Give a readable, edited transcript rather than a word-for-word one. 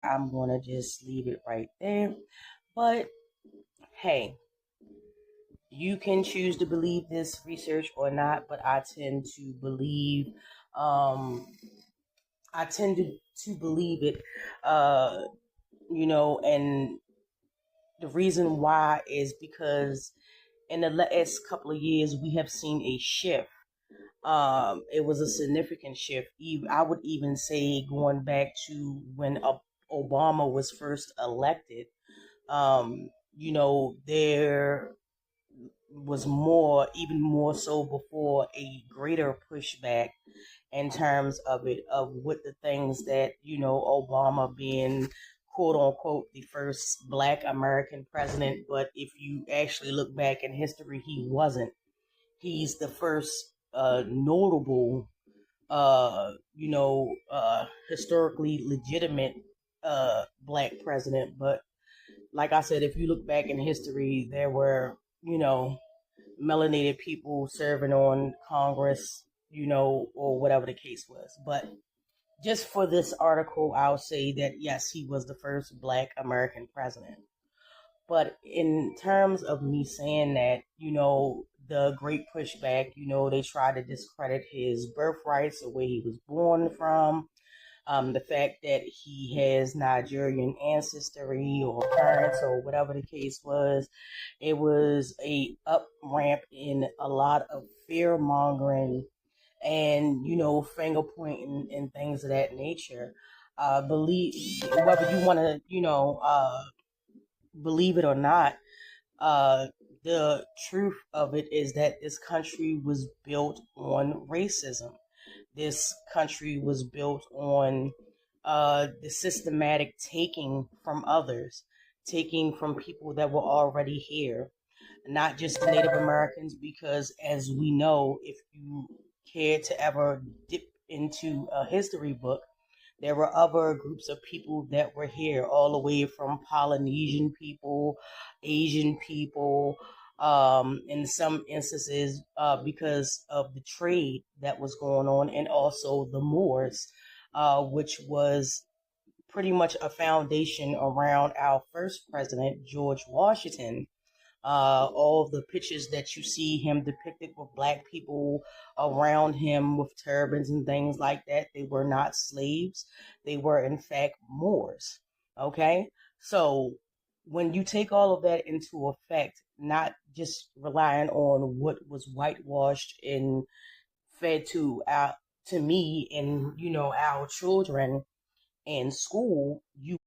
I'm going to just leave it right there. But hey, you can choose to believe this research or not, but um, I tend to believe it, and the reason why is because in the last couple of years, we have seen a shift. It was a significant shift. I would even say going back to when Obama was first elected. There was even more so before, a greater pushback in terms of with the things that, Obama being quote unquote the first black American president. But if you actually look back in history, he wasn't. He's the first notable, historically legitimate black president. But like I said, if you look back in history, there were, melanated people serving on Congress, or whatever the case was. But just for this article, I'll say that yes, he was the first black American president. But in terms of me saying that, the great pushback, they try to discredit his birthrights or where he was born from. The fact that he has Nigerian ancestry or parents or whatever the case was, it was a up ramp in a lot of fear mongering and, finger pointing and things of that nature. Believe whether you want to, believe it or not, uh, the truth of it is that this country was built on racism. This country was built on the systematic taking from others, taking from people that were already here, not just the Native Americans, because as we know, if you care to ever dip into a history book, there were other groups of people that were here, all the way from Polynesian people, Asian people, in some instances, because of the trade that was going on, and also the Moors, which was pretty much a foundation around our first president, George Washington. All of the pictures that you see him depicted with black people around him with turbans and things like that, they were not slaves. They were, in fact, Moors. Okay? So when you take all of that into effect, not just relying on what was whitewashed and fed to me and, our children in school, you